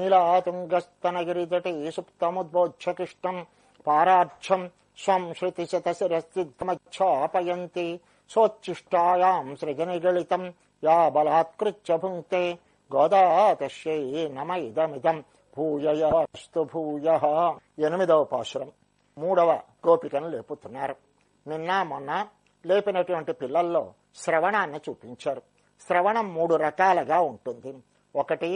నీలాతుంగస్తనగిరితటే సుప్తముద్బోధ్యకిష్టం పారార్ఛం స్వం శృతిశతశిరసిద్ధమచ్ఛాపయంతి సోచ్ఛిష్టాయాం సృజనిగళితం యా బలాత్కృత్య భుంక్తే గోదా తస్యై నమ ఇదమిదం భూయస్తు భూయః. 8వ పాశురం. 3వ గోపికను లేపుతున్నారు. నిన్న మొన్న లేపినటువంటి పిల్లల్లో శ్రవణాన్ని చూపించారు. శ్రవణం 3 రకాలుగా ఉంటుంది. ఒకటి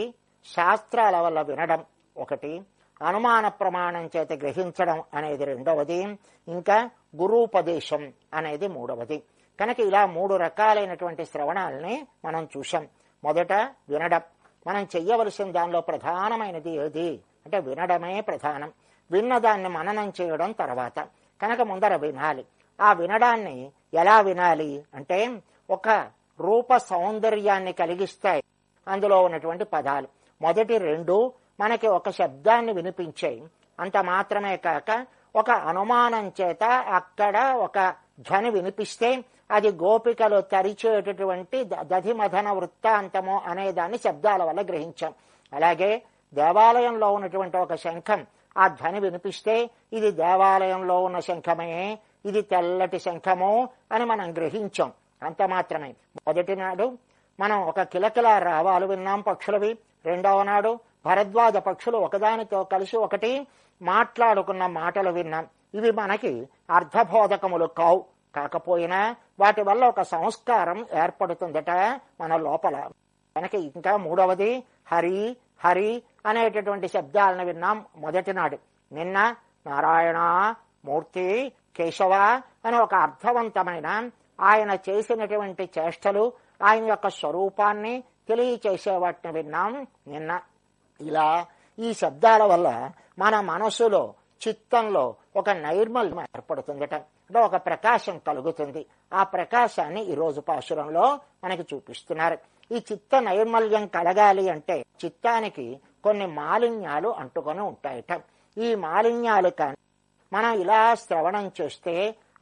శాస్త్రాల వల్ల వినడం, ఒకటి అనుమాన ప్రమాణం చేత గ్రహించడం అనేది రెండవది, ఇంకా గురూపదేశం అనేది మూడవది. కనుక ఇలా 3 రకాలైనటువంటి శ్రవణాలని మనం చూశాం. మొదట వినడం. మనం చెయ్యవలసిన దానిలో ప్రధానమైనది ఏది అంటే వినడమే ప్రధానం. విన్నదాన్ని మననం చేయడం తర్వాత. కనుక ముందర వినాలి. ఆ వినడాన్ని ఎలా వినాలి అంటే ఒక రూప సౌందర్యాన్ని కలిగిస్తాయి అందులో ఉన్నటువంటి పదాలు. మొదటి 2 మనకి ఒక శబ్దాన్ని వినిపించాయి. అంత మాత్రమే కాక ఒక అనుమానం చేత అక్కడ ఒక ధ్వని వినిపిస్తే అది గోపికలు తరిచేటటువంటి దధిమథన వృత్తాంతము అనే దాన్ని శబ్దాల వల్ల గ్రహించాం. అలాగే దేవాలయంలో ఉన్నటువంటి ఒక శంఖం ఆ ధ్వని వినిపిస్తే ఇది దేవాలయంలో ఉన్న శంఖమే, ఇది తెల్లటి శంఖము అని మనం గ్రహించాం. అంత మాత్రమే. మొదటి నాడు మనం ఒక కిలకిల రావాలు విన్నాం పక్షులవి. రెండవ నాడు భరద్వాజ పక్షులు ఒకదానితో కలిసి ఒకటి మాట్లాడుకున్న మాటలు విన్నాం. ఇవి మనకి అర్థబోధకములు కావు. కాకపోయినా వాటి వల్ల ఒక సంస్కారం ఏర్పడుతుందట మన లోపల. కనుక ఇంకా 3వది హరి హరి అనేటటువంటి శబ్దాలను విన్నాం మొదటి నాడు. నిన్న నారాయణ, మూర్తి, కేశవ అని ఒక అర్థవంతమైన ఆయన చేసినటువంటి చేష్టలు, ఆయన యొక్క స్వరూపాన్ని తెలియచేసే వాటిని విన్నాం నిన్న. ఇలా ఈ శబ్దాల వల్ల మన మనసులో చిత్తంలో ఒక నైర్మల్యం ఏర్పడుతుందట. అంటే ఒక ప్రకాశం కలుగుతుంది. ఆ ప్రకాశాన్ని ఈరోజు పాశురంలో మనకి చూపిస్తున్నారు. ఈ చిత్త నైర్మల్యం కలగాలి అంటే చిత్తానికి కొన్ని మాలిన్యాలు అంటుకొని ఉంటాయట. ఈ మాలిన్యాలు కానీ మనం ఇలా శ్రవణం చేస్తే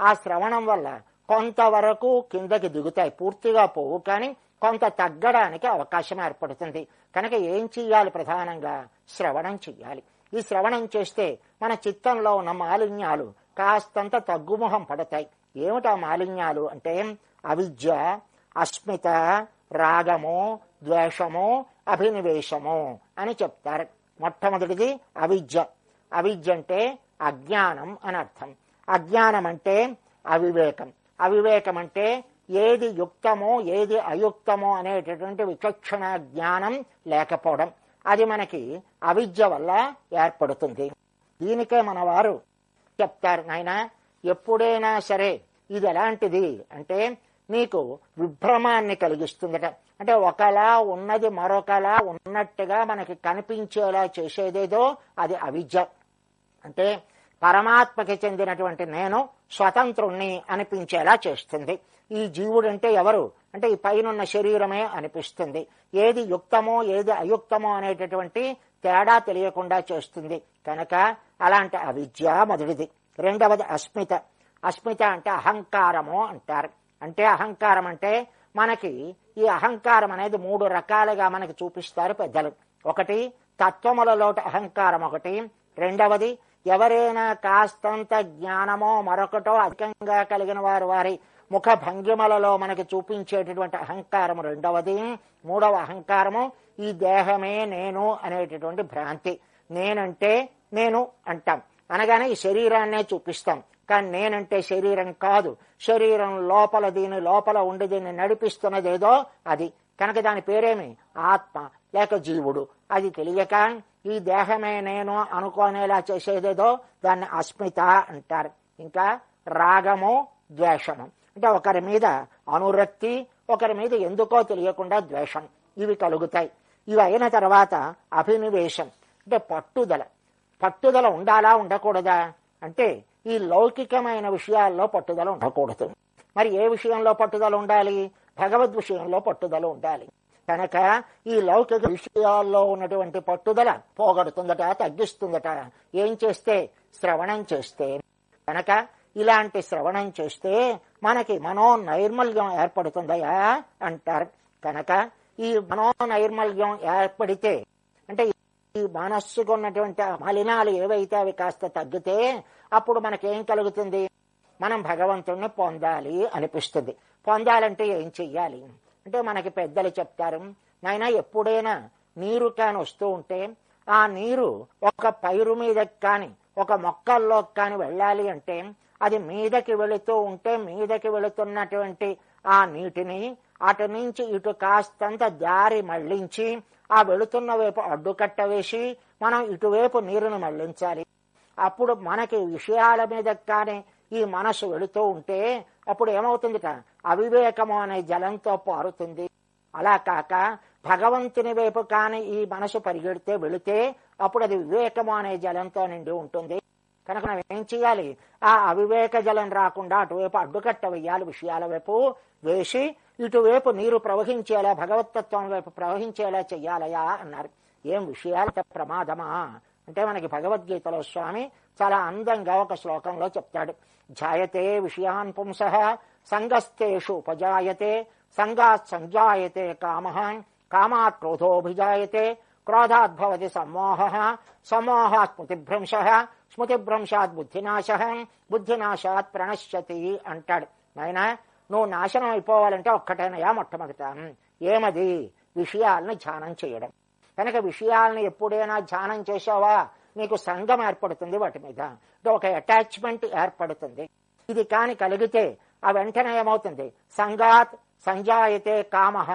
ఆ శ్రవణం వల్ల కొంతవరకు కిందకి దిగుతాయి, పూర్తిగా పోవు, కానీ కొంత తగ్గడానికి అవకాశం ఏర్పడుతుంది. కనుక ఏం చెయ్యాలి? ప్రధానంగా శ్రవణం చెయ్యాలి. ఈ శ్రవణం చేస్తే మన చిత్తంలో ఉన్న మాలిన్యాలు కాస్తంత తగ్గుముఖం పడతాయి. ఏమిటా మాలిన్యాలు అంటే అవిద్య, అస్మిత, రాగము, ద్వేషము, అభినివేశము అని చెప్తారు. మొట్టమొదటిది అవిద్య. అవిద్య అంటే అజ్ఞానం అని అర్థం. అజ్ఞానం అంటే అవివేకం. అవివేకం అంటే ఏది యుక్తమో ఏది అయుక్తమో అనేటటువంటి విచక్షణ జ్ఞానం లేకపోవడం. అది మనకి అవిద్య వల్ల ఏర్పడుతుంది. దీనికే మన వారు చెప్తారు, నాయనా ఎప్పుడైనా సరే ఇది ఎలాంటిది అంటే నీకు విభ్రమాన్ని కలిగిస్తుందట. అంటే ఒకలా ఉన్నది మరొకలా ఉన్నట్టుగా మనకి కనిపించేలా చేసేదేదో అది అవిద్య. అంటే పరమాత్మకి చెందినటువంటి నేను స్వతంత్రుణ్ణి అనిపించేలా చేస్తుంది. ఈ జీవుడంటే ఎవరు అంటే ఈ పైనున్న శరీరమే అనిపిస్తుంది. ఏది యుక్తమో ఏది అయుక్తమో అనేటటువంటి తేడా తెలియకుండా చేస్తుంది. కనుక అలాంటి అవిద్య మొదటిది. రెండవది అస్మిత. అస్మిత అంటే అహంకారము అంటారు. అంటే అహంకారం అంటే మనకి ఈ అహంకారం అనేది 3 రకాలుగా మనకి చూపిస్తారు పెద్దలు. ఒకటి తత్వములలో అహంకారం ఒకటి. రెండవది ఎవరైనా కాస్తంత జ్ఞానమో మరొకటో అధికంగా కలిగిన వారు వారి ముఖ భంగిమలలో మనకి చూపించేటటువంటి అహంకారము రెండవది. మూడవ అహంకారము ఈ దేహమే నేను అనేటటువంటి భ్రాంతి. నేనంటే నేను అంటాం, అనగానే ఈ శరీరాన్నే చూపిస్తాం. కానీ నేనంటే శరీరం కాదు, శరీరం లోపల దీని లోపల ఉండి దీన్ని నడిపిస్తున్నదేదో అది. కనుక దాని పేరేమి ఆత్మ లేక జీవుడు. అది తెలియక ఈ దేహమే నేను అనుకోనేలా చేసేదేదో దాన్ని అస్మిత అంటారు. ఇంకా రాగము, ద్వేషము అంటే ఒకరి మీద అనురక్తి, ఒకరి మీద ఎందుకో తెలియకుండా ద్వేషం, ఇవి కలుగుతాయి. ఇవి అయిన తర్వాత అభినివేశం అంటే పట్టుదల. పట్టుదల ఉండాలా ఉండకూడదా అంటే ఈ లౌకికమైన విషయాల్లో పట్టుదల ఉండకూడదు. మరి ఏ విషయంలో పట్టుదల ఉండాలి? భగవద్ విషయంలో పట్టుదల ఉండాలి. కనుక ఈ లౌకిక విషయాల్లో ఉన్నటువంటి పట్టుదల పోగొడుతుందట, తగ్గిస్తుందట. ఏం చేస్తే? శ్రవణం చేస్తే. కనుక ఇలాంటి శ్రవణం చేస్తే మనకి మనోనైర్మల్యం ఏర్పడుతుందయా అంటారు. కనుక ఈ మనోనైర్మల్యం ఏర్పడితే అంటే ఈ మనస్సుకు ఉన్నటువంటి మలినాలు ఏవైతే అవి కాస్త తగ్గితే అప్పుడు మనకేం కలుగుతుంది? మనం భగవంతుణ్ణి పొందాలి అనిపిస్తుంది. పొందాలంటే ఏం చెయ్యాలి అంటే మనకి పెద్దలు చెప్తారు, నాయనా ఎప్పుడైనా నీరు కాని వస్తూ ఉంటే ఆ నీరు ఒక పైరు మీదకి కాని ఒక మొక్కల్లో కాని వెళ్ళాలి అంటే అది మీదకి వెళుతూ ఉంటే మీదకి వెళుతున్నటువంటి ఆ నీటిని అటు నుంచి ఇటు కాస్తంత దారి మళ్లించి ఆ వెళుతున్న వైపు అడ్డుకట్ట వేసి మనం ఇటువైపు నీరును మళ్లించాలి. అప్పుడు మనకి విషయాల మీద కానీ ఈ మనసు వెళుతూ ఉంటే అప్పుడు ఏమవుతుందిట? అవివేకము అనే జలంతో పారుతుంది. అలా కాక భగవంతుని వైపు కాని ఈ మనసు పరిగెడితే వెళితే అప్పుడు అది వివేకము అనే జలంతో నిండి ఉంటుంది. కనుక మనం ఏం చేయాలి? ఆ అవివేక జలం రాకుండా అటువైపు అడ్డుకట్ట వేయాలి. విషయాల వైపు వేసి ఇటువైపు నీరు ప్రవహించేలా భగవతత్వం వైపు ప్రవహించేలా చెయ్యాలయా అన్నారు. ఏం విషయాల ప్రమాదమా అంటే మనకి భగవద్గీతలో స్వామి చాలా అందంగా ఒక శ్లోకంలో చెప్తాడు. జాయతే విషయాన్ పుంసః సంగస్తేషు ఉపజాయతే సంగాత్ సంజాయతే కామః కామాత్ క్రోధోభిజాయతే క్రోధాత్ భవతి సమ్మోహః సమ్మోహాత్ స్మృతిభ్రంశః స్మృతిభ్రంశాత్ బుద్ధినాశః బుద్ధినాశాత్ ప్రణశ్యతి అంటాడు. నాయనా నువ్వు నాశనం అయిపోవాలంటే ఒక్కటేనయా మొట్టమొదట. ఏమది? విషయాలను ధ్యానం చేయడం. కనుక విషయాలను ఎప్పుడైనా ధ్యానం చేసావా నీకు సంఘం ఏర్పడుతుంది, వాటి మీద ఒక అటాచ్మెంట్ ఏర్పడుతుంది. ఇది కాని కలిగితే ఆ వెంటనే ఏమవుతుంది? సంగాత్ సంజాయతే కామః,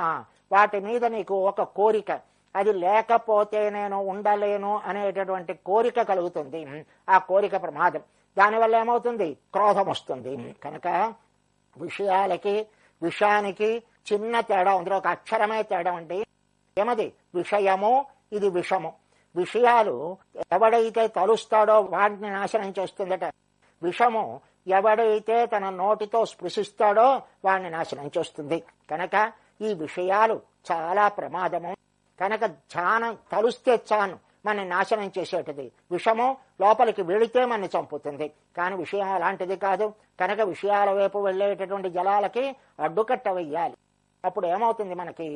వాటి మీద నీకు ఒక కోరిక, అది లేకపోతే నేను ఉండలేను అనేటటువంటి కోరిక కలుగుతుంది. ఆ కోరిక ప్రమాదం. దానివల్ల ఏమవుతుంది? క్రోధం వస్తుంది. కనుక విషయాలకి విషానికి చిన్న తేడా ఉంది. ఒక అక్షరమే తేడా ఉంది. ఏమది? విషయము, ఇది విషము. విషయాలు ఎవడైతే తలుస్తాడో వాడిని నాశనం చేస్తుందట. విషము ఎవడైతే తన నోటితో స్పృశిస్తాడో వాడిని నాశనం చేస్తుంది. కనుక ఈ విషయాలు చాలా ప్రమాదము. కనుక ధ్యానం తలుస్తే చాను మన నాశనం చేసేటది. విషము లోపలికి వెళితే మన చంపుతుంది. కానీ విషయం అలాంటిది కాదు. కనుక విషయాల వైపు వెళ్ళేటటువంటి జలాలకి అడ్డుకట్ట వెయ్యాలి. అప్పుడు ఏమవుతుంది? మనకి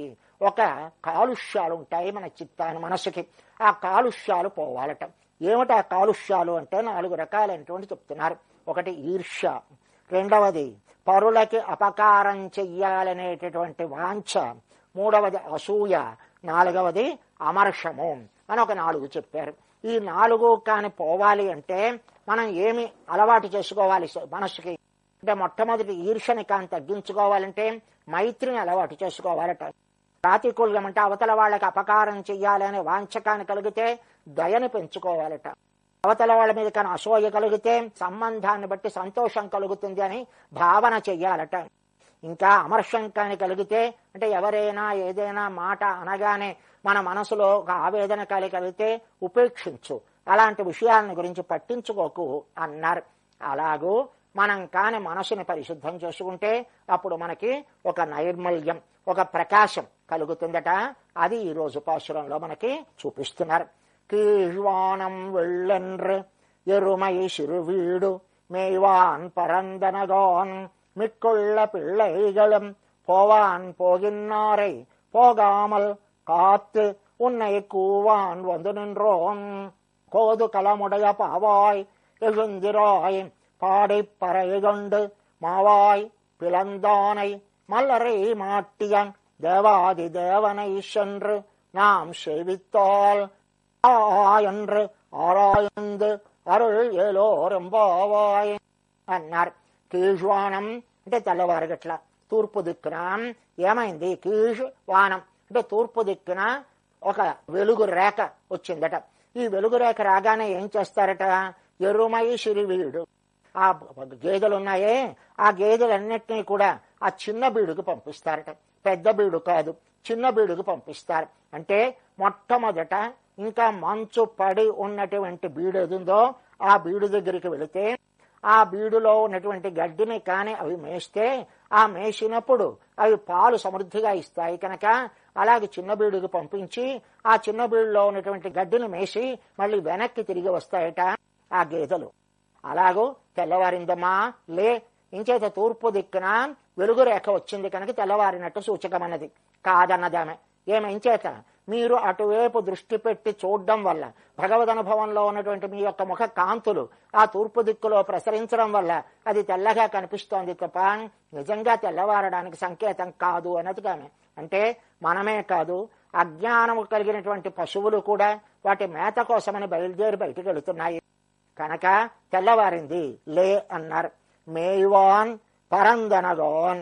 ఒక కాలుష్యాలు ఉంటాయి మన చిత్తాన్ని, మనసుకి. ఆ కాలుష్యాలు పోవాలట. ఏమిటి ఆ కాలుష్యాలు అంటే 4 రకాలైనటువంటి చెప్తున్నారు. ఒకటి ఈర్ష్య, రెండవది పరులకి అపకారం చెయ్యాలనేటటువంటి వాంఛ, మూడవది అసూయ, నాలుగవది అమర్షము అని ఒక 4 చెప్పారు. ఈ 4 కాని పోవాలి అంటే మనం ఏమి అలవాటు చేసుకోవాలి మనసుకి అంటే మొట్టమొదటి ఈర్ష్యని కాని తగ్గించుకోవాలంటే మైత్రిని అలవాటు చేసుకోవాలట. ప్రాతికూల్యం అంటే అవతల వాళ్ళకి అపకారం చెయ్యాలనే వాంఛకాన్ని కలిగితే దయని పెంచుకోవాలట. అవతల వాళ్ళ మీద కానీ అసూయ కలిగితే సంబంధాన్ని బట్టి సంతోషం కలుగుతుంది అని భావన చెయ్యాలట. ఇంకా అమర్షం కాని కలిగితే అంటే ఎవరైనా ఏదైనా మాట అనగానే మన మనసులో ఒక ఆవేదన కలిగితే ఉపేక్షించు, అలాంటి విషయాలను గురించి పట్టించుకోకు అన్నారు. అలాగూ మనం కాని మనసుని పరిశుద్ధం చేసుకుంటే అప్పుడు మనకి ఒక నైర్మల్యం, ఒక ప్రకాశం కలుగుతుందట. అది ఈ రోజు పాశురంలో మనకి చూపిస్తున్నారు. కీழ்వానం వెళ్ళెన్రు ఎరుమై సిరువీడు మేవాన్ పరందనగాన్ మిక్కుళ్ళ పిள்ளைகளும் போவான் போகின்னாரை போகாமல் காத்து உன்னை கூவான் வந்து நின்றோம் கோது களமுடைய பாவாய் எழுந்திராய் பாடை பறைகொண்டு மாவாய் பிளந்தானை மல்லரை மாட்டியன் தேவாதி தேவனை சென்று நாம் சேவித்தால் என்று ஆராய்ந்து అరుள் ఏలోరెంబావాయ్ అన్నారు. కీழ்వానం అంటే తెల్లవారుగట్ల తూర్పు దిక్కున ఏమైంది? కీష్ వానం అంటే తూర్పు దిక్కున ఒక వెలుగు రేఖ వచ్చిందట. ఈ వెలుగు రేఖ రాగానే ఏం చేస్తారట? ఎరుమై సిరివీడు, ఆ గేదెలున్నాయే ఆ గేదెలన్నిటినీ కూడా ఆ చిన్న బీడుకు పంపిస్తారట. పెద్ద బీడు కాదు, చిన్న బీడుకు పంపిస్తారు. అంటే మొట్టమొదట ఇంకా మంచు పడి ఉన్నటువంటి బీడు ఏదుందో ఆ బీడు దగ్గరికి వెళితే ఆ బీడులో ఉన్నటువంటి గడ్డిని కానీ అవి మేస్తే ఆ మేసినప్పుడు అవి పాలు సమృద్ధిగా ఇస్తాయి. కనుక అలాగే చిన్న బీడుకు పంపించి ఆ చిన్న బీడులో ఉన్నటువంటి గడ్డిని మేసి మళ్ళీ వెనక్కి తిరిగి వస్తాయట ఆ గేదెలు. అలాగూ తెల్లవారిందమ్మా లే, ఇంచేత తూర్పు దిక్కున వెలుగు రేఖ వచ్చింది కనుక తెల్లవారినట్టు సూచకమన్నది కాదన్నదామె. ఏమించేత మీరు అటువైపు దృష్టి పెట్టి చూడడం వల్ల భగవద్ అనుభవంలో ఉన్నటువంటి మీ యొక్క ముఖ కాంతులు ఆ తూర్పు దిక్కులో ప్రసరించడం వల్ల అది తెల్లగా కనిపిస్తోంది తప్ప నిజంగా తెల్లవారడానికి సంకేతం కాదు అన్నదిగానే. అంటే మనమే కాదు, అజ్ఞానము కలిగినటువంటి పశువులు కూడా వాటి మేత కోసమని బయలుదేరి బయటికి వెళుతున్నాయి. కనుక తెల్లవారింది లే అన్నారు. మేయువాన్ పరందనగోన్,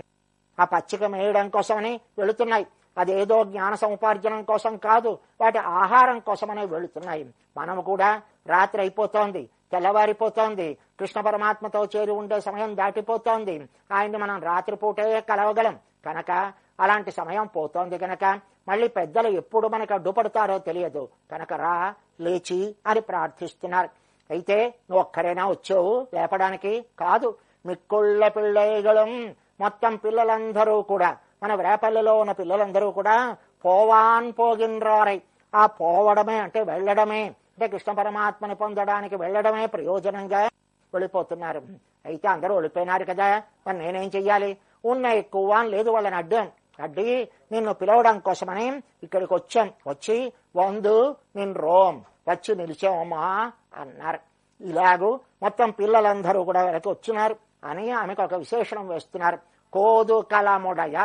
ఆ పచ్చిక మేయడం కోసమని వెళుతున్నాయి. అదేదో జ్ఞాన సముపార్జనం కోసం కాదు, వాటి ఆహారం కోసమనే వెళుతున్నాయి. మనము కూడా రాత్రి అయిపోతోంది, తెల్లవారిపోతోంది, కృష్ణ పరమాత్మతో చేరి ఉండే సమయం దాటిపోతోంది. ఆయన్ని మనం రాత్రిపూటే కలవగలం. కనుక అలాంటి సమయం పోతోంది కనుక మళ్ళీ పెద్దలు ఎప్పుడు మనకు అడ్డుపడతారో తెలియదు. కనుక రా, లేచి అని ప్రార్థిస్తున్నారు. అయితే నువ్వు ఒక్కరైనా వచ్చావు లేపడానికి? కాదు, మిక్కుళ్ళ పిళ్ళైగళం, మొత్తం పిల్లలందరూ కూడా, మన వేపల్లిలో ఉన్న పిల్లలందరూ కూడా పోవాన్ పోగిన్రారై, ఆ పోవడమే అంటే వెళ్ళడమే, అంటే కృష్ణ పరమాత్మని పొందడానికి వెళ్ళడమే ప్రయోజనంగా వెళ్ళిపోతున్నారు. అయితే అందరూ వెళ్ళిపోయినారు కదా, మరి నేనేం చెయ్యాలి? ఉన్న ఎక్కువ లేదు, వాళ్ళని అడ్డి నిన్ను పిలవడం కోసమని ఇక్కడికి వచ్చాం. వచ్చి వందు నిన్ను రోమ్ వచ్చి నిలిచామమ్మా అన్నారు. ఇలాగూ మొత్తం పిల్లలందరూ కూడా వెనక్కి వచ్చినారు అని ఆమెకు ఒక విశేషణం వేస్తున్నారు. కోదు కలముడయ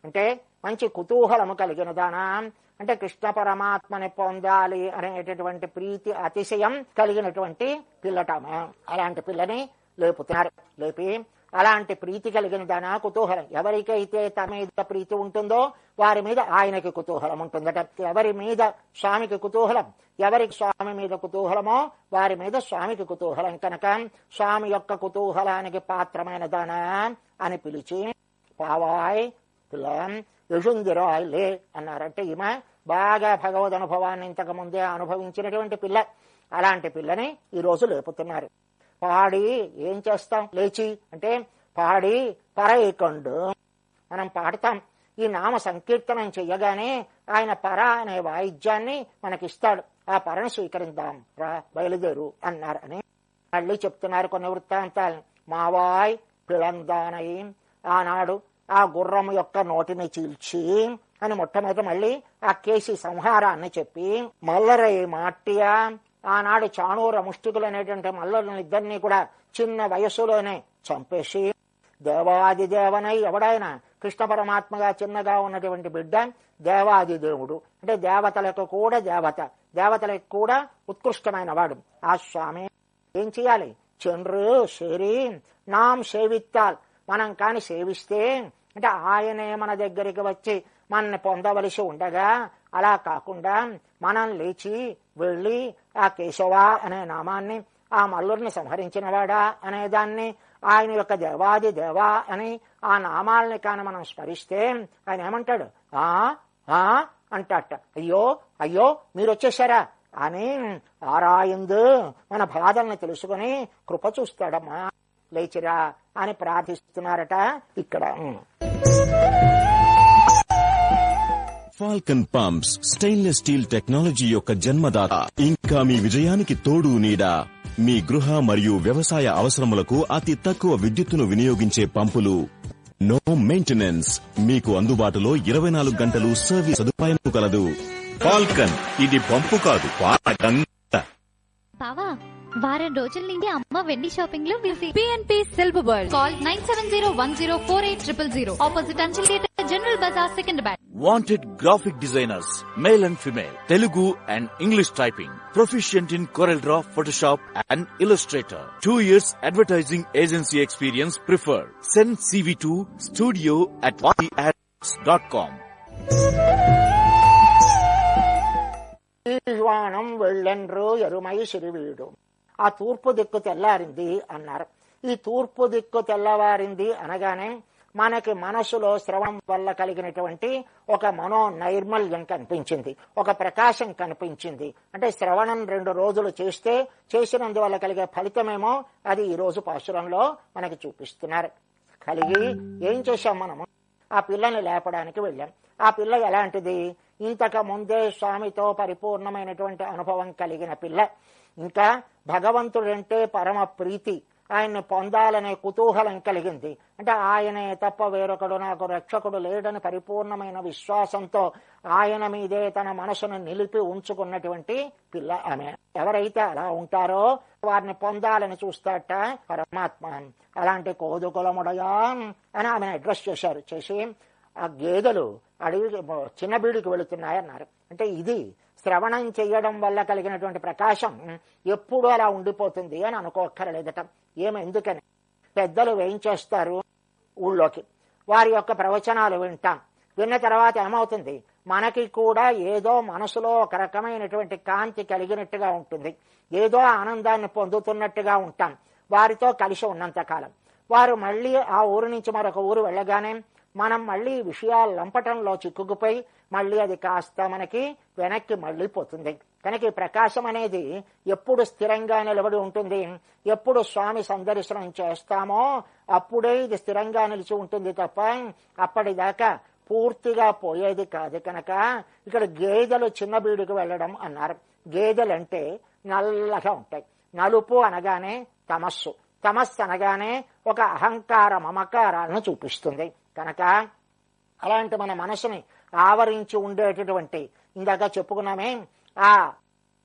అంటే మంచి కుతూహలము కలిగిన దానా, అంటే కృష్ణ పరమాత్మని పొందాలి అనేటటువంటి ప్రీతి అతిశయం కలిగినటువంటి పిల్లటమా. అలాంటి పిల్లని లేపుతున్నారు. లేపి అలాంటి ప్రీతి కలిగిన దానా, కుతూహలం, ఎవరికైతే తన మీద ప్రీతి ఉంటుందో వారి మీద ఆయనకి కుతూహలం ఉంటుందట. ఎవరి మీద స్వామికి కుతూహలం, ఎవరికి స్వామి మీద కుతూహలమో వారి మీద స్వామికి కుతూహలం. కనుక స్వామి యొక్క కుతూహలానికి పాత్రమైన దానా అని పిలిచి పావాయ్ పిల్ల యశుందిరాయ్ లే అన్నారంటే ఈమె బాగా భగవద్ అనుభవాన్ని ఇంతకు ముందే అనుభవించినటువంటి పిల్ల. అలాంటి పిల్లని ఈరోజు లేపుతున్నారు. పాడి ఏం చేస్తాం లేచి అంటే పాడి పరైకండు మనం పాడతాం. ఈ నామ సంకీర్తనం చెయ్యగానే ఆయన పర అనే వాయిద్యాన్ని మనకిస్తాడు. ఆ పరను స్వీకరిద్దాం, రా బయలుదేరు అన్నారు అని మళ్ళీ చెప్తున్నారు కొన్ని వృత్తాంతాలు. మావాయ్ పిళందానై, ఆనాడు ఆ గుర్రము యొక్క నోటిని చీల్చి అని మొట్టమొదటి మళ్ళీ ఆ కేసి సంహారాన్ని చెప్పి మల్లరై మాట్టియా, ఆనాడు చాణూర ముష్టికులు అనేటువంటి మల్లలను ఇద్దరినీ కూడా చిన్న వయస్సులోనే చంపేసి దేవాది దేవనై, ఎవడైనా కృష్ణ పరమాత్మగా చిన్నగా ఉన్నటువంటి బిడ్డ దేవాది దేవుడు అంటే దేవతలకు కూడా దేవత, దేవతలకు కూడా ఉత్కృష్టమైన వాడు ఆ స్వామి. ఏం చేయాలి? చంద్రు శరీ నాం సేవిత్తాల్, మనం కాని సేవిస్తే అంటే ఆయనే మన దగ్గరికి వచ్చి మనని పొందవలసి ఉండగా అలా కాకుండా మనం లేచి వెళ్ళి ఆ కేశవ అనే నామాన్ని, ఆ మల్లుడిని సంహరించిన వాడా అనేదాన్ని, ఆయన యొక్క దేవాది దేవా అని ఆ నామాలని కాని మనం స్మరిస్తే ఆయన ఏమంటాడు? అంటాట. అయ్యో అయ్యో మీరు వచ్చేసారా అని ఆరాయిందు మన బాధల్ని తెలుసుకుని కృప చూస్తాడమ్మా, లేచిరా అని ప్రార్థిస్తున్నారట ఇక్కడ. Falcon pumps stainless steel technology యొక్క జన్మదాత, ఇంకా మీ విజయానికి తోడు నీడ. మీ గృహ మరియు వ్యవసాయ అవసరములకు అతి తక్కువ విద్యుత్తును వినియోగించే పంపులు, నో మెయింటెనెన్స్, మీకు అందుబాటులో 24 గంటలు సర్వీస్ సదుపాయం కలదు. ఫాల్కన్, ఇది పంపు కాదు, బావా వారం రోజుల నుండి అమ్మ వెండి షాపింగ్ లో busy. PNP silver bird. Call 9701048000. Opposite Anchal gate, General Bazaar, Secunderabad. Wanted graphic designers, male and female, Telugu and English typing, proficient in CorelDRAW, Photoshop and Illustrator. 2 years advertising agency experience preferred. Send CV to studio@vaadiads.com. ఈశ్వానం వెళ్ళెండ్రు ఎరుమై సిరివీడు. ఆ తూర్పు దిక్కు తెల్లారింది అన్నారు. ఈ తూర్పు దిక్కు తెల్లవారింది అనగానే మనకి మనసులో శ్రవణం వల్ల కలిగినటువంటి ఒక మనో నైర్మల్యం కనిపించింది, ఒక ప్రకాశం కనిపించింది. అంటే శ్రవణం 2 రోజులు చేస్తే చేసినందువల్ల కలిగే ఫలితమేమో అది ఈ రోజు పాశురంలో మనకి చూపిస్తున్నారు. కలిగి ఏం చేశాం మనము? ఆ పిల్లని లేపడానికి వెళ్ళాం. ఆ పిల్ల ఎలాంటిది? ఇంతకు ముందే స్వామితో పరిపూర్ణమైనటువంటి అనుభవం కలిగిన పిల్ల. ఇంకా భగవంతుడంటే పరమ ప్రీతి, ఆయన్ని పొందాలనే కుతూహలం కలిగింది. అంటే ఆయనే తప్ప వేరొకడు నాకు రక్షకుడు లేడని పరిపూర్ణమైన విశ్వాసంతో ఆయన మీదే తన మనసును నిలిపి ఉంచుకున్నటువంటి పిల్ల ఆమె. ఎవరైతే అలా ఉంటారో వారిని పొందాలని చూస్తాట పరమాత్మ. అలాంటి కోదుకులముడయా అని ఆమెను అడ్రస్ చేశారు. చేసి ఆ గేదెలు అడవి చిన్న బీడికి వెళుతున్నాయన్నారు. అంటే ఇది శ్రవణం చెయ్యడం వల్ల కలిగినటువంటి ప్రకాశం ఎప్పుడు అలా ఉండిపోతుంది అని అనుకోక్కర్లేదట. ఎందుకని పెద్దలు వేయించేస్తారు ఊళ్ళోకి, వారి యొక్క ప్రవచనాలు వింటాం. విన్న తర్వాత ఏమవుతుంది, మనకి కూడా ఏదో మనసులో ఒక రకమైనటువంటి కాంతి కలిగినట్టుగా ఉంటుంది, ఏదో ఆనందాన్ని పొందుతున్నట్టుగా ఉంటాం వారితో కలిసి ఉన్నంతకాలం. వారు మళ్ళీ ఆ ఊరు నుంచి మరొక ఊరు వెళ్ళగానే మనం మళ్ళీ విషయాలు లంపటంలో చిక్కుకుపోయి మళ్ళీ అది కాస్త మనకి వెనక్కి మళ్ళీ పోతుంది. కనుక ఈ ప్రకాశం అనేది ఎప్పుడు స్థిరంగా నిలబడి ఉంటుంది. ఎప్పుడు స్వామి సందర్శనం చేస్తామో అప్పుడే ఇది స్థిరంగా నిలిచి ఉంటుంది తప్ప అప్పటిదాకా పూర్తిగా పోయేది కాదు. కనుక ఇక్కడ గేదెలు చిన్న బీడికి వెళ్ళడం అన్నారు. గేదెలంటే నల్లగా ఉంటాయి. నలుపు అనగానే తమస్సు, తమస్సు అనగానే ఒక అహంకార మమకారాలను చూపిస్తుంది. కనుక అలాంటి మన మనసుని ఆవరించి ఉండేటటువంటి ఇందాక చెప్పుకున్నామే ఆ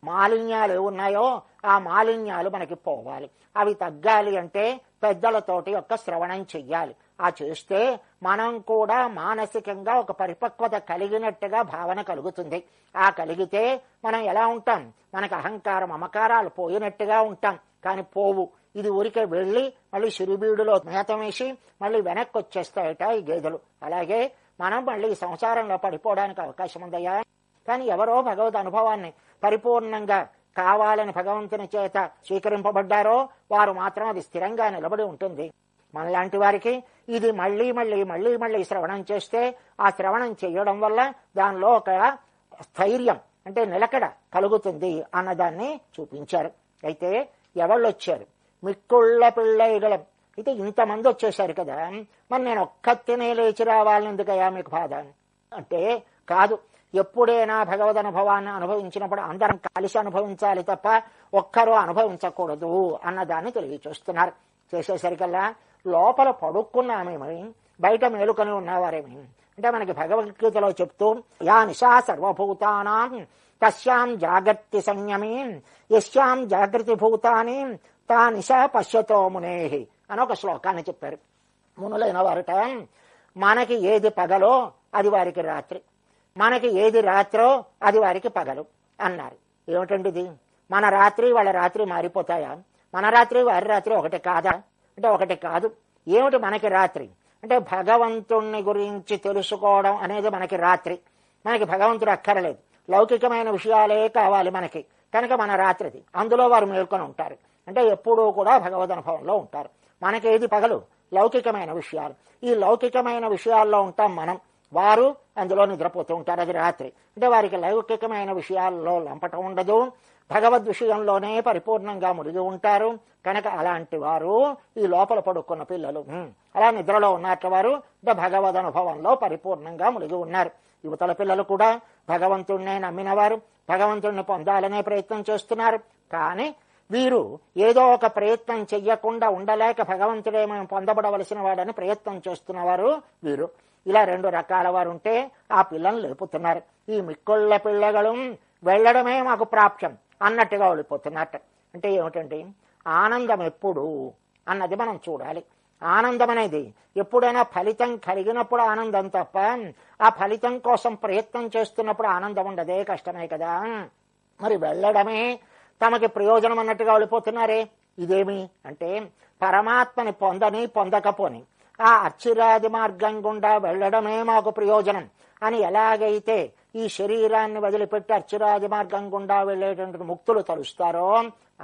మాలిన్యాలు ఉన్నాయో ఆ మాలిన్యాలు మనకి పోవాలి. అవి తగ్గాలి అంటే పెద్దలతోటి యొక్క శ్రవణం చెయ్యాలి. ఆ చేస్తే మనం కూడా మానసికంగా ఒక పరిపక్వత కలిగినట్టుగా భావన కలుగుతుంది. ఆ కలిగితే మనం ఎలా ఉంటాం, మనకు అహంకార మమకారాలు పోయినట్టుగా ఉంటాం. కానీ పోవు. ఇది ఊరికే వెళ్ళి మళ్ళీ సిరిబీడులో మేత వేసి మళ్ళీ వెనక్కి వచ్చేస్తాయట ఈ గేదెలు. అలాగే మనం మళ్ళీ సంసారంలో పడిపోవడానికి అవకాశం ఉందయ్యా. కానీ ఎవరో భగవద్ అనుభవాన్ని పరిపూర్ణంగా కావాలని భగవంతుని చేత స్వీకరింపబడ్డారో వారు మాత్రం అది స్థిరంగా నిలబడి ఉంటుంది. మనలాంటి వారికి ఇది మళ్ళీ మళ్ళీ మళ్ళీ మళ్ళీ శ్రవణం చేస్తే ఆ శ్రవణం చేయడం వల్ల దానిలో ఒక స్థైర్యం అంటే నిలకడ కలుగుతుంది అన్నదాన్ని చూపించారు. అయితే ఎవళ్ళు వచ్చారు, మిక్కుళ్ళ పిళ్ళైగళం. అయితే ఇంతమంది వచ్చేసారు కదా, మరి నేను ఒక్కతినే లేచి రావాలని ఎందుకయ్యా మీకు బాధ అంటే, కాదు, ఎప్పుడైనా భగవద్ అనుభవాన్ని అనుభవించినప్పుడు అందరం కలిసి అనుభవించాలి తప్ప ఒక్కరూ అనుభవించకూడదు అన్నదాన్ని తెలియచేస్తున్నారు. చేసేసరికల్లా లోపల పడుకున్నామేమి, బయట మేలుకొని ఉన్నవారేమి అంటే మనకి భగవద్గీతలో చెప్తూ యా నిశా సర్వభూతానాం తస్యాం జాగర్తి సంయమీ యస్యాం జాగృతి భూతాని తా నిశా పశ్యతో మునేహి అని ఒక శ్లోకాన్ని చెప్పారు. మునులైన వారట మనకి ఏది పగలో అది వారికి రాత్రి, మనకి ఏది రాత్రో అది వారికి పగలు అన్నారు. ఏమిటండి ఇది? మన రాత్రి వాళ్ళ రాత్రి మారిపోతాయా? మన రాత్రి వారి రాత్రి ఒకటి కాదా అంటే ఒకటి కాదు. ఏమిటి మనకి రాత్రి అంటే భగవంతుణ్ణి గురించి తెలుసుకోవడం అనేది మనకి రాత్రి. మనకి భగవంతుడు అక్కర్లేదు, లౌకికమైన విషయాలే కావాలి మనకి. కనుక మన రాత్రిది, అందులో వారు మేల్కొని ఉంటారు. అంటే ఎప్పుడూ కూడా భగవద్ అనుభవంలో ఉంటారు. మనకేది పగలు? లౌకికమైన విషయాలు. ఈ లౌకికమైన విషయాల్లో ఉంటాం మనం, వారు అందులో నిద్రపోతూ ఉంటారు, అది రాత్రి. అంటే వారికి లౌకికమైన విషయాల్లో లంపటం ఉండదు, భగవద్ విషయంలోనే పరిపూర్ణంగా మునిగి ఉంటారు. కనుక అలాంటి వారు ఈ లోపల పడుకున్న పిల్లలు అలా నిద్రలో ఉన్నట్టు వారు అంటే భగవద్ అనుభవంలో పరిపూర్ణంగా మునిగి ఉన్నారు. యువతల పిల్లలు కూడా భగవంతుణ్ణే నమ్మినవారు, భగవంతుణ్ణి పొందాలనే ప్రయత్నం చేస్తున్నారు. కానీ వీరు ఏదో ఒక ప్రయత్నం చెయ్యకుండా ఉండలేక భగవంతుడే మేము పొందబడవలసిన వాడని ప్రయత్నం చేస్తున్నవారు వీరు. ఇలా రెండు రకాల వారు ఉంటే ఆ పిల్లల్ని లేపుతున్నారు. ఈ మిక్కుళ్ళ పిల్లలు వెళ్లడమే మాకు ప్రాప్యం అన్నట్టుగా వెళ్ళిపోతున్నట్ట. అంటే ఏమిటండి, ఆనందం ఎప్పుడు అన్నది మనం చూడాలి. ఆనందం అనేది ఎప్పుడైనా ఫలితం కలిగినప్పుడు ఆనందం తప్ప ఆ ఫలితం కోసం ప్రయత్నం చేస్తున్నప్పుడు ఆనందం ఉండదే, కష్టమే కదా. మరి వెళ్ళడమే తమకి ప్రయోజనం అన్నట్టుగా వెళ్ళిపోతున్నారే, ఇదేమి అంటే పరమాత్మని పొందని పొందకపోని ఆ అర్చిరాది మార్గం గుండా వెళ్ళడమే మాకు ప్రయోజనం అని ఎలాగైతే ఈ శరీరాన్ని వదిలిపెట్టి అర్చిరాది మార్గం గుండా వెళ్ళేటువంటి ముక్తులు తలుస్తారో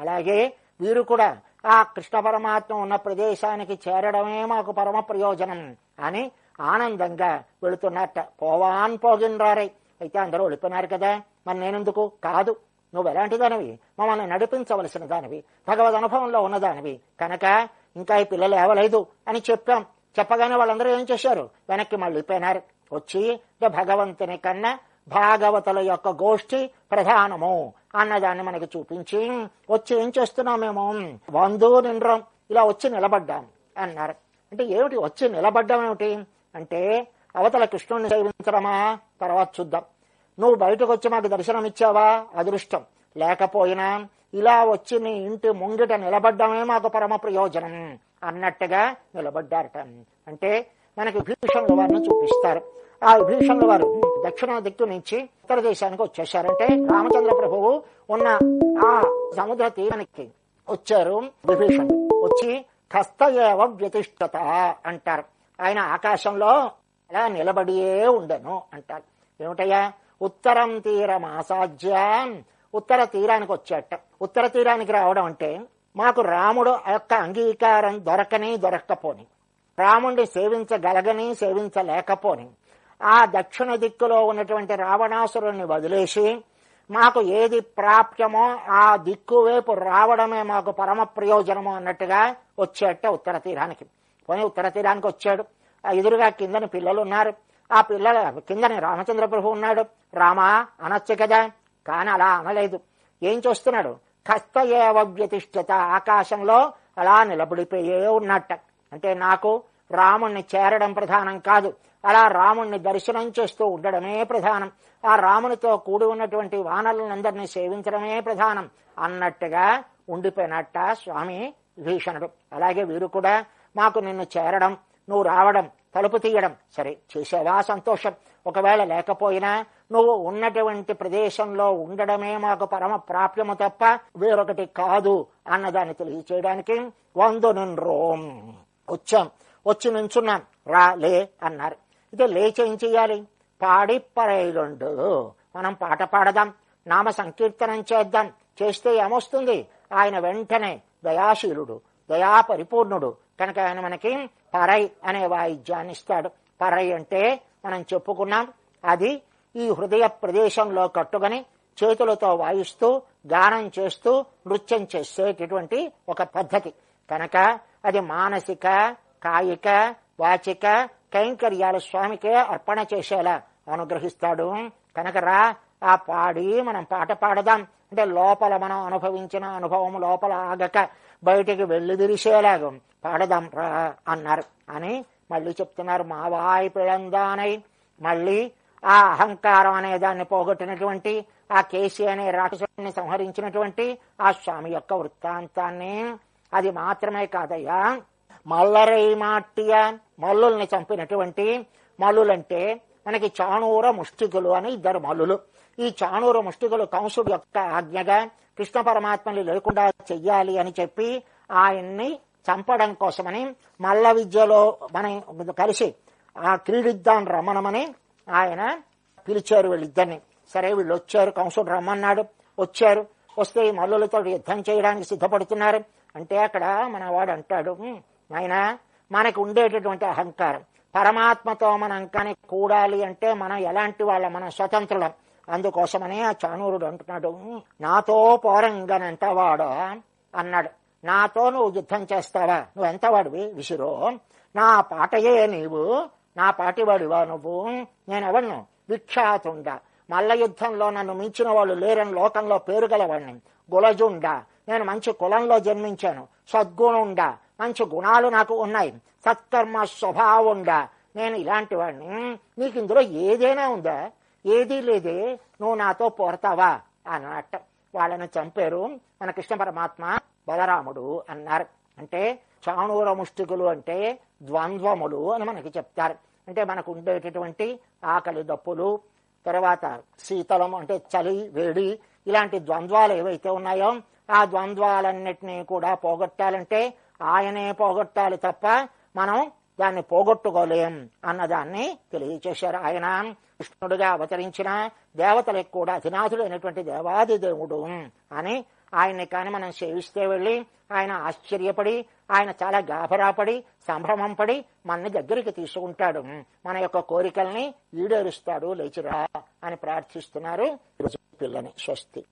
అలాగే వీరు కూడా ఆ కృష్ణ పరమాత్మ ఉన్న ప్రదేశానికి చేరడమే మాకు పరమ ప్రయోజనం అని ఆనందంగా వెళుతున్నట్ట. పోవాన్ పోగిన్రారై. అయితే అందరూ వెళ్ళిపోయినారు కదా, మరి నేనెందుకు? కాదు, నువ్వు ఎలాంటి దానివి, మమ్మల్ని నడిపించవలసిన దానివి, భగవద్ అనుభవంలో ఉన్నదానివి. కనుక ఇంకా ఈ పిల్లలు ఏవలేదు అని చెప్పాం. చెప్పగానే వాళ్ళందరూ ఏం చేశారు? వెనక్కి మళ్ళీపోయినారు. వచ్చి భగవంతుని కన్నా భాగవతుల యొక్క గోష్ఠి ప్రధానము అన్నదాన్ని మనకి చూపించి వచ్చి ఏం చేస్తున్నాం మేము వందు నిండ్రం ఇలా వచ్చి నిలబడ్డాం అన్నారు. అంటే ఏమిటి వచ్చి నిలబడ్డం ఏమిటి అంటే, అవతల కృష్ణుడిని సేవించడమా తర్వాత చూద్దాం, నువ్వు బయటకు వచ్చి మాకు దర్శనం ఇచ్చావా అదృష్టం, లేకపోయినా ఇలా వచ్చి నీ ఇంటి ముంగిట నిలబడ్డమే మాకు పరమ ప్రయోజనం అన్నట్టుగా నిలబడ్డారట. అంటే మనకి విభీషణుల వారిని చూపిస్తారు. ఆ విభీషణుల వారు దక్షిణ దిక్కు నుంచి ఉత్తర దేశానికి వచ్చేశారంటే, రామచంద్ర ప్రభువు ఉన్న ఆ సముద్ర తీరానికి వచ్చారు. విభీషణుడు వచ్చి హస్తయేవ వ్యతిష్టత అంటారు. ఆయన ఆకాశంలో అలా నిలబడియే ఉండను అంటారు. ఏమిటయ్యా, ఉత్తరం తీరమాసాధ్య, ఉత్తర తీరానికి వచ్చాట. ఉత్తర తీరానికి రావడం అంటే మాకు రాముడు యొక్క అంగీకారం దొరక్కపోని, రాముడిని సేవించగలగని సేవించలేకపోని, ఆ దక్షిణ దిక్కులో ఉన్నటువంటి రావణాసురుణ్ణి వదిలేసి మాకు ఏది ప్రాప్యమో ఆ దిక్కు వైపు రావడమే మాకు పరమ ప్రయోజనము అన్నట్టుగా వచ్చేట ఉత్తర తీరానికి. పోనీ ఉత్తర తీరానికి వచ్చాడు. ఆ ఎదురుగా కిందని పిల్లలు ఉన్నారు. ఆ పిల్లల కిందని రామచంద్ర ప్రభు ఉన్నాడు. రామా అనొచ్చు కదా, కాని అలా అనలేదు. ఏం చూస్తున్నాడు, హస్తయేవ వ్యతిష్ఠత, ఆకాశంలో అలా నిలబడిపోయే ఉన్నట్ట. అంటే నాకు రాముణ్ణి చేరడం ప్రధానం కాదు, అలా రాముణ్ణి దర్శనం చేస్తూ ఉండడమే ప్రధానం, ఆ రామునితో కూడి ఉన్నటువంటి వానరులందరినీ సేవించడమే ప్రధానం అన్నట్టుగా ఉండిపోయినట్ట స్వామి విభీషణుడు. అలాగే వీరు కూడా మాకు నిన్ను చేరడం, నువ్వు రావడం, తలుపు తీయడం సరే చేసేవా సంతోషం, ఒకవేళ లేకపోయినా నువ్వు ఉన్నటువంటి ప్రదేశంలో ఉండడమే మాకు పరమ ప్రాప్యము తప్ప వేరొకటి కాదు అన్నదాన్ని తెలియచేయడానికి వందు నిన్రోం వచ్చాం, వచ్చి నుంచున్నాం, రా లే అన్నారు. ఇదే లేచేం చెయ్యాలి, పాడి పరైలుండు, మనం పాట పాడదాం, నామ సంకీర్తనం చేద్దాం. చేస్తే ఏమొస్తుంది, ఆయన వెంటనే దయాశీలుడు, దయా పరిపూర్ణుడు కనుక ఆయన మనకి పరై అనే వాయిద్యాన్ని ఇస్తాడు. పరై అంటే మనం చెప్పుకున్నాం, అది ఈ హృదయ ప్రదేశంలో కట్టుకొని చేతులతో వాయిస్తూ గానం చేస్తూ నృత్యం చేసేటటువంటి ఒక పద్ధతి కనుక అది మానసిక కాయిక వాచిక కైంకర్యాలు స్వామికే అర్పణ చేసేలా అనుగ్రహిస్తాడు. కనుక రా ఆ పాడి మనం పాట పాడదాం అంటే లోపల మనం అనుభవించిన అనుభవం లోపల ఆగక బయటికి వెళ్లి విరిసేలాగా పాడదాం రా అన్నారు అని మళ్ళీ చెప్తున్నారు. మావాయి పిళందానై, మళ్ళీ ఆ అహంకారం అనే దాన్ని పోగొట్టినటువంటి ఆ కేసి అనే రాక్షసుని సంహరించినటువంటి ఆ స్వామి యొక్క వృత్తాంతాన్ని, అది మాత్రమే కాదయ్యా, మల్లరై మాట్టియ, మల్లుల్ని చంపినటువంటి, మల్లులంటే మనకి చాణూర ముష్టికులు అని ఇద్దరు మల్లులు. ఈ చాణూర ముష్టికులు కంసుడు యొక్క ఆజ్ఞగా కృష్ణ పరమాత్మని లేకుండా చెయ్యాలి అని చెప్పి ఆయన్ని చంపడం కోసమని మల్ల విద్యలో మనం కలిసి ఆ క్రీడిద్దాం రమ్మనమని ఆయన పిలిచారు వీళ్ళిద్దరిని. సరే వీళ్ళు వచ్చారు, కంసుడు రమ్మన్నాడు, వచ్చారు. వస్తే ఈ మల్లులతో యుద్ధం చేయడానికి సిద్ధపడుతున్నారు. అంటే అక్కడ మన వాడు అంటాడు, ఆయన మనకు ఉండేటటువంటి అహంకారం పరమాత్మతో మనం కానీ కూడాలి అంటే మనం ఎలాంటి వాళ్ళం, మనం స్వతంత్రులం. అందుకోసమని ఆ చాణూరుడు అంటున్నాడు, నాతో పోరంగనంత వాడో అన్నాడు. నాతో నువ్వు యుద్ధం చేస్తావా, నువ్వు ఎంత వాడివి విసిరో, నా పాటయే నీవు, నా పాటివాడివా నువ్వు, నేనెవన్ను విఖ్యాతుండ, మల్ల యుద్ధంలో నన్ను మించిన వాళ్ళు లేరని లోకంలో పేరు గలవాడిని, గులజుండ, నేను మంచి కులంలో జన్మించాను, సద్గుణుండ, మంచి గుణాలు నాకు ఉన్నాయి, సత్కర్మ స్వభావుండ, నేను ఇలాంటి వాడిని, నీకు ఇందులో ఏదైనా ఉందా, ఏదీ లేదే, నువ్వు నాతో పోరతావా అన్నట్ట. వాళ్ళని చంపారు మన కృష్ణ పరమాత్మ బలరాముడు అన్నారు. అంటే చాణూర ముష్టికులు అంటే ద్వంద్వములు అని మనకి చెప్తారు. అంటే మనకు ఉండేటటువంటి ఆకలి దప్పులు, తర్వాత శీతలం అంటే చలి వేడి, ఇలాంటి ద్వంద్వాలు ఏవైతే ఉన్నాయో ఆ ద్వంద్వాలన్నిటినీ కూడా పోగొట్టాలంటే ఆయనే పోగొట్టాలి తప్ప మనం దాన్ని పోగొట్టుకోలేం అన్నదాన్ని తెలియచేశారు. ఆయన కృష్ణుడిగా అవతరించిన దేవతలకు కూడా అధినాథుడైనటువంటి దేవాది దేవుడు అని ఆయన్ని కానీ మనం సేవిస్తే వెళ్ళి ఆయన ఆశ్చర్యపడి, ఆయన చాలా గాభరాపడి సంభ్రమం పడి మనని దగ్గరికి తీసుకుంటాడు, మన యొక్క కోరికల్ని ఈడేరుస్తాడు, లేచిరా అని ప్రార్థిస్తున్నారు పిల్లని. స్వస్తి.